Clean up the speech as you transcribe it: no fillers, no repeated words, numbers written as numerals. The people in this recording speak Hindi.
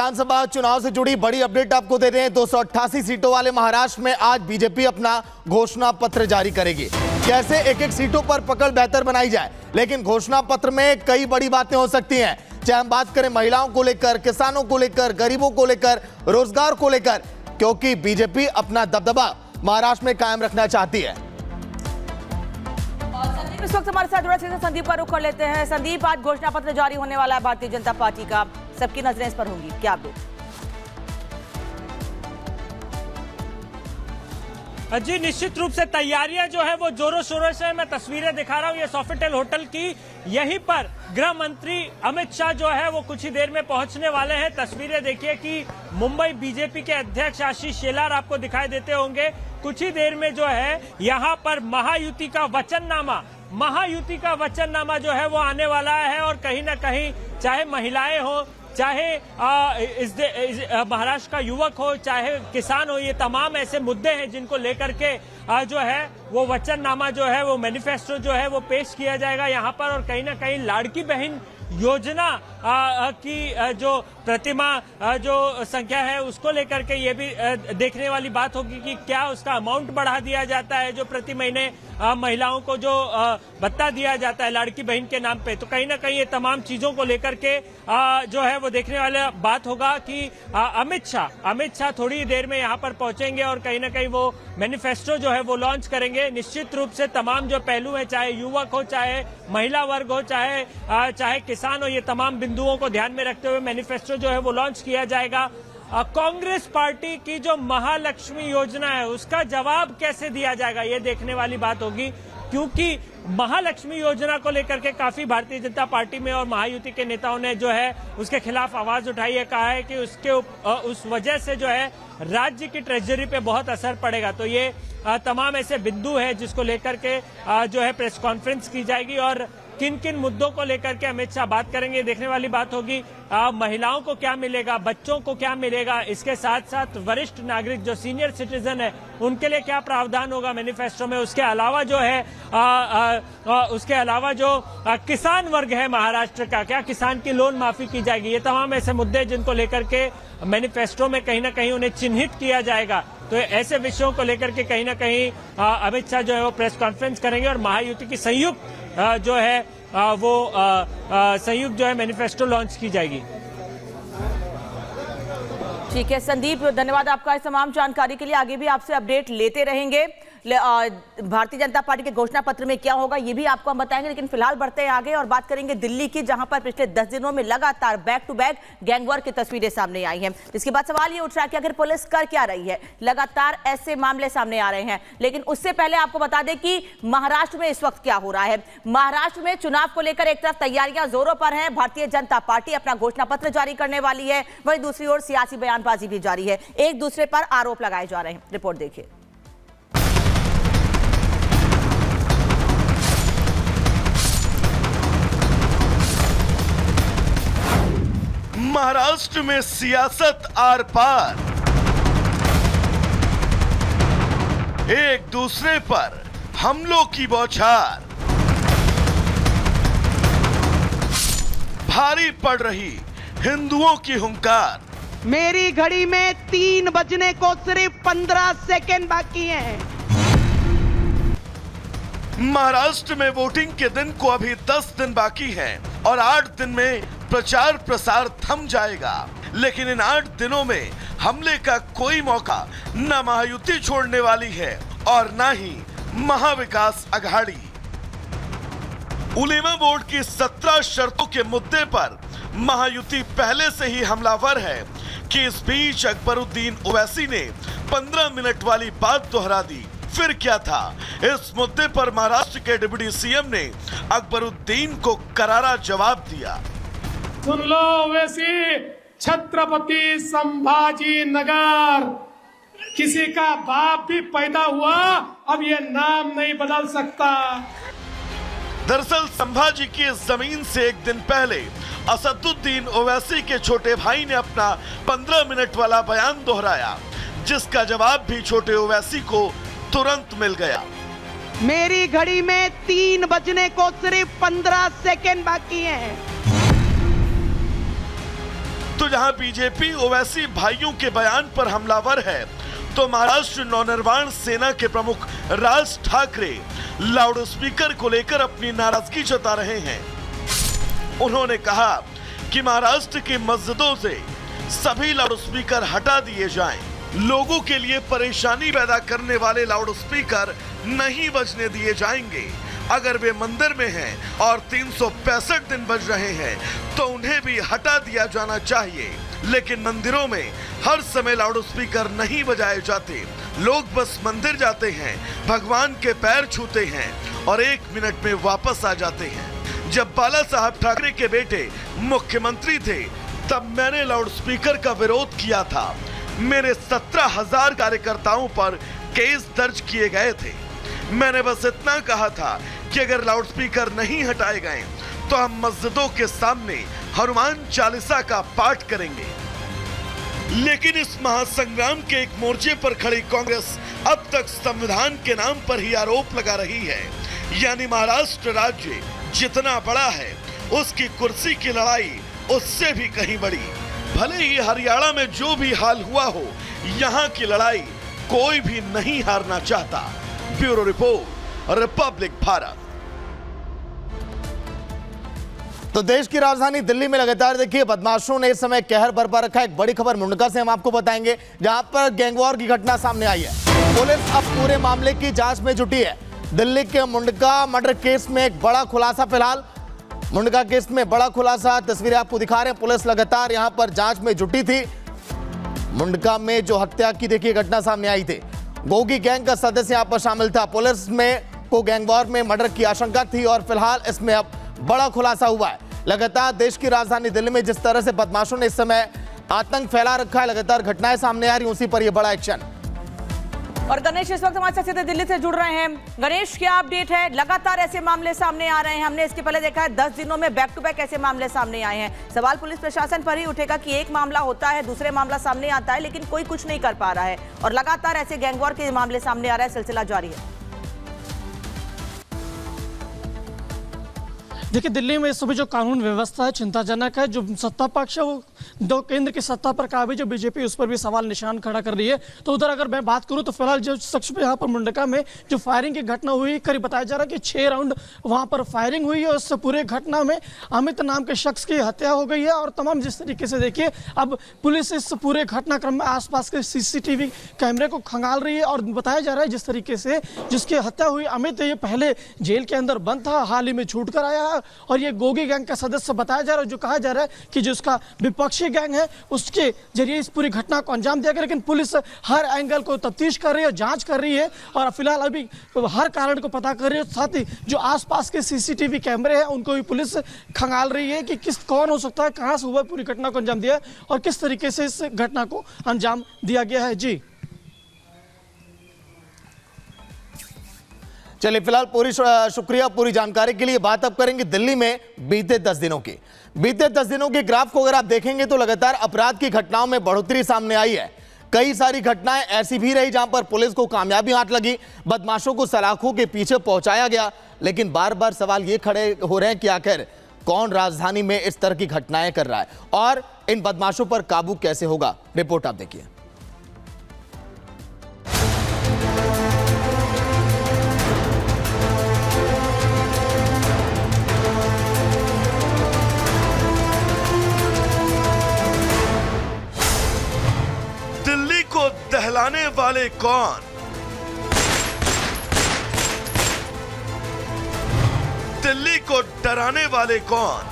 विधानसभा चुनाव से जुड़ी बड़ी अपडेट आपको दे रहे हैं। 288 सीटों वाले महाराष्ट्र में आज बीजेपी अपना घोषणा पत्र जारी करेगी। कैसे एक एक सीटों पर पकड़ बेहतर बनाई जाए, लेकिन घोषणा पत्र में कई बड़ी बातें हो सकती हैं। चाहे हम बात करें महिलाओं को लेकर, किसानों को लेकर, गरीबों को लेकर, रोजगार को लेकर, क्योंकि बीजेपी अपना दबदबा महाराष्ट्र में कायम रखना चाहती है। इस वक्त हमारे साथ जुड़े सीधे संदीप का रुख कर लेते हैं। संदीप, आज घोषणा पत्र जारी होने वाला है भारतीय जनता पार्टी का, सबकी नजरें इस पर होंगी, क्या अपडेट? जी निश्चित रूप से तैयारियां जो है वो जोरों शोरों से, मैं तस्वीरें दिखा रहा हूं ये सोफिटेल होटल की। यहीं पर गृह मंत्री अमित शाह जो है वो कुछ ही देर में पहुंचने वाले हैं। तस्वीरें देखिए कि मुंबई बीजेपी के अध्यक्ष आशीष शेलार आपको दिखाई देते होंगे। कुछ ही देर में जो है यहाँ पर महायुति का वचननामा जो है वो आने वाला है। और कहीं ना कहीं चाहे महिलाएं हो, चाहे इस महाराष्ट्र का युवक हो, चाहे किसान हो, ये तमाम ऐसे मुद्दे हैं जिनको लेकर के जो है वो वचननामा जो है वो मैनिफेस्टो जो है वो पेश किया जाएगा यहाँ पर। और कहीं ना कहीं लाड़की बहन योजना की जो प्रतिमा जो संख्या है उसको लेकर के ये भी देखने वाली बात होगी कि क्या उसका अमाउंट बढ़ा दिया जाता है, जो प्रति महीने महिलाओं को जो भत्ता दिया जाता है लाड़की बहन के नाम पे। तो कहीं ना कहीं ये तमाम चीजों को लेकर के जो है वो देखने वाला बात होगा कि अमित शाह थोड़ी देर में यहाँ पर पहुंचेंगे और कहीं ना कहीं वो मैनिफेस्टो जो है वो लॉन्च करेंगे। निश्चित रूप से तमाम जो पहलू है, चाहे युवक हो, चाहे महिला वर्ग हो, चाहे किसान हो, ये तमाम बिंदुओं को ध्यान में रखते हुए मैनिफेस्टो जो है वो लॉन्च किया जाएगा। कांग्रेस पार्टी की जो महालक्ष्मी योजना है उसका जवाब कैसे दिया जाएगा, ये देखने वाली बात होगी, क्योंकि महालक्ष्मी योजना को लेकर के काफी भारतीय जनता पार्टी में और महायुति के नेताओं ने जो है उसके खिलाफ आवाज उठाई है। कहा है कि उस वजह से जो है राज्य की ट्रेजरी पे बहुत असर पड़ेगा। तो ये तमाम ऐसे बिंदु है जिसको लेकर के जो है प्रेस कॉन्फ्रेंस की जाएगी और किन किन मुद्दों को लेकर के अमित शाह बात करेंगे, देखने वाली बात होगी। महिलाओं को क्या मिलेगा, बच्चों को क्या मिलेगा, इसके साथ साथ वरिष्ठ नागरिक जो सीनियर सिटीजन है उनके लिए क्या प्रावधान होगा मैनिफेस्टो में। उसके अलावा जो है जो किसान वर्ग है महाराष्ट्र का, क्या किसान की लोन माफी की जाएगी, ये तमाम ऐसे मुद्दे जिनको लेकर के मैनिफेस्टो में कहीं ना कहीं उन्हें चिन्हित किया जाएगा। तो ऐसे विषयों को लेकर के कहीं ना कहीं अमित शाह जो है वो प्रेस कॉन्फ्रेंस करेंगे और महायुति की संयुक्त जो है वो संयुक्त जो है मैनिफेस्टो लॉन्च की जाएगी। ठीक है संदीप, धन्यवाद आपका इस तमाम जानकारी के लिए। आगे भी आपसे अपडेट लेते रहेंगे। भारतीय जनता पार्टी के घोषणा पत्र में क्या होगा ये भी आपको हम बताएंगे, लेकिन फिलहाल बढ़ते हैं आगे और बात करेंगे दिल्ली की, जहां पर पिछले 10 दिनों में लगातार बैक टू बैक गैंगवॉर की तस्वीरें सामने आई हैं। इसके बाद सवाल ये उठ रहा है कि आखिर पुलिस कर क्या रही है, लगातार ऐसे मामले सामने आ रहे हैं। लेकिन उससे पहले आपको बता दें कि महाराष्ट्र में इस वक्त क्या हो रहा है। महाराष्ट्र में चुनाव को लेकर एक तरफ तैयारियां जोरों पर हैं, भारतीय जनता पार्टी अपना घोषणा पत्र जारी करने वाली है, वहीं दूसरी ओर सियासी बयानबाजी भी जारी है, एक दूसरे पर आरोप लगाए जा रहे हैं। रिपोर्ट देखिए। महाराष्ट्र में सियासत आर पार, एक दूसरे पर हमलों की बौछार, भारी पड़ रही हिंदुओं की हुंकार। मेरी घड़ी में 3 बजने को सिर्फ 15 सेकेंड बाकी हैं। महाराष्ट्र में वोटिंग के दिन को अभी 10 दिन बाकी हैं और 8 दिन में प्रचार प्रसार थम जाएगा। लेकिन इन 8 दिनों में हमले का कोई मौका न महायुति छोड़ने वाली है और न ही महाविकास अघाड़ी। उलेमा बोर्ड की 17 शर्तों के मुद्दे पर महायुति पहले से ही हमलावर है कि इस बीच अकबरुद्दीन ओवैसी ने 15 मिनट वाली बात दोहरा दी। फिर क्या था, इस मुद्दे पर महाराष्ट्र के डिप्टी सीएम ने अकबरुद्दीन को करारा जवाब दिया। सुन लो ओवैसी, छत्रपति संभाजी नगर, किसी का बाप भी पैदा हुआ अब ये नाम नहीं बदल सकता। दरअसल संभाजी की इस जमीन से एक दिन पहले असदुद्दीन ओवैसी के छोटे भाई ने अपना 15 मिनट वाला बयान दोहराया, जिसका जवाब भी छोटे ओवैसी को तुरंत मिल गया। मेरी घड़ी में 3 बजने को सिर्फ 15 सेकेंड बाकी हैं। तो जहां बीजेपी ओवैसी भाइयों के बयान पर हमलावर है, तो महाराष्ट्र नवनिर्माण सेना के प्रमुख राज ठाकरे लाउडस्पीकर को लेकर अपनी नाराजगी जता रहे हैं। उन्होंने कहा कि महाराष्ट्र की मस्जिदों से सभी लाउडस्पीकर हटा दिए जाएं। लोगों के लिए परेशानी पैदा करने वाले लाउडस्पीकर नहीं बजने दिए जाएंगे। अगर वे मंदिर में हैं और 365 दिन बज रहे हैं तो उन्हें भी हटा दिया जाना चाहिए। लेकिन मंदिरों में हर समय लाउडस्पीकर नहीं बजाए जाते। लोग बस मंदिर जाते हैं, भगवान के पैर छूते हैं और 1 मिनट में वापस आ जाते हैं। जब बाला साहब ठाकरे के बेटे मुख्यमंत्री थे तब मैंने लाउडस्पीकर का विरोध किया था। मेरे 17,000 कार्यकर्ताओं पर केस दर्ज किए गए थे। मैंने बस इतना कहा था कि अगर लाउडस्पीकर नहीं हटाए गए तो हम मस्जिदों के सामने हनुमान चालीसा का पाठ करेंगे। लेकिन इस महासंग्राम के एक मोर्चे पर खड़ी कांग्रेस अब तक संविधान के नाम पर ही आरोप लगा रही है। यानी महाराष्ट्र राज्य जितना बड़ा है उसकी कुर्सी की लड़ाई उससे भी कहीं बड़ी। भले ही हरियाणा में जो भी हाल हुआ हो, यहाँ की लड़ाई कोई भी नहीं हारना चाहता। Bureau report, Republic Bharat. तो देश की राजधानी दिल्ली में लगातार देखिए बदमाशों ने इस समय कहर बरपा रखा है। एक बड़ी खबर मुंडका से हम आपको बताएंगे, जहां पर गैंगवॉर की घटना सामने आई है। पुलिस अब पूरे मामले की जांच में जुटी है। दिल्ली के मुंडका मर्डर केस में एक बड़ा खुलासा, फिलहाल मुंडका केस में बड़ा खुलासा, तस्वीरें आपको दिखा रहे हैं। पुलिस लगातार यहां पर जांच में जुटी थी। मुंडका में जो हत्या की देखिए घटना सामने आई थी, गोगी गैंग का सदस्य यहां पर शामिल था। पुलिस में को गैंगवॉर में मर्डर की आशंका थी और फिलहाल इसमें अब बड़ा खुलासा हुआ है। लगातार देश की राजधानी दिल्ली में जिस तरह से बदमाशों ने इस समय आतंक फैला रखा है, लगातार घटनाएं सामने आ रही, उसी पर यह बड़ा एक्शन। और गणेश इस वक्त हमारे साथ सीधे दिल्ली से जुड़ रहे हैं। गणेश, क्या अपडेट है? लगातार ऐसे मामले सामने आ रहे हैं। हमने इसके पहले देखा है 10 दिनों में बैक टू बैक ऐसे मामले सामने आए हैं। सवाल पुलिस प्रशासन पर ही उठेगा कि एक मामला होता है, दूसरे मामला सामने आता है, लेकिन कोई कुछ नहीं कर पा रहा है और लगातार ऐसे गैंगवॉर के मामले सामने आ रहा है, सिलसिला जारी है। देखिए, दिल्ली में इस समय जो कानून व्यवस्था है चिंताजनक है। जो सत्ता पक्ष है वो दो केंद्र की सत्ता पर काबिज, जो बीजेपी उस पर भी सवाल निशान खड़ा कर रही है। तो उधर अगर मैं बात करूं तो फिलहाल जो शख्स पे यहाँ पर मुंडका में जो फायरिंग की घटना हुई, करीब बताया जा रहा है कि 6 राउंड वहां पर फायरिंग हुई है। उस पूरे घटना में अमित नाम के शख्स की हत्या हो गई है और तमाम जिस तरीके से देखिए अब पुलिस इस पूरे घटनाक्रम में आसपास के CCTV कैमरे को खंगाल रही है। और बताया जा रहा है जिस तरीके से जिसकी हत्या हुई अमित, ये पहले जेल के अंदर बंद था, हाल ही में छूट कर आया है और ये गोगी गैंग का सदस्य बताया जा रहा है। जो कहा जा रहा है कि जो उसका विपक्षी गैंग है उसके जरिए इस पूरी घटना को अंजाम दिया गया। लेकिन पुलिस हर एंगल को तफ्तीश कर रही है, जांच कर रही है और फिलहाल अभी हर कारण को पता कर रही है। साथ ही जो आसपास के CCTV कैमरे हैं उनको भी पुलिस खंगाल रही है कि कौन हो सकता है, कहां से हुआ पूरी घटना को अंजाम दिया और किस तरीके से इस घटना को अंजाम दिया गया है। जी चलिए, फिलहाल पूरी शुक्रिया पूरी जानकारी के लिए। बात अब करेंगे दिल्ली में बीते 10 दिनों की। बीते 10 दिनों के ग्राफ को अगर आप देखेंगे तो लगातार अपराध की घटनाओं में बढ़ोतरी सामने आई है। कई सारी घटनाएं ऐसी भी रही जहां पर पुलिस को कामयाबी हाथ लगी, बदमाशों को सलाखों के पीछे पहुंचाया गया। लेकिन बार बार सवाल ये खड़े हो रहे हैं कि आखिर कौन राजधानी में इस तरह की घटनाएं कर रहा है और इन बदमाशों पर काबू कैसे होगा। रिपोर्ट आप देखिए। दिल्ली को दहलाने वाले कौन? दिल्ली को डराने वाले कौन?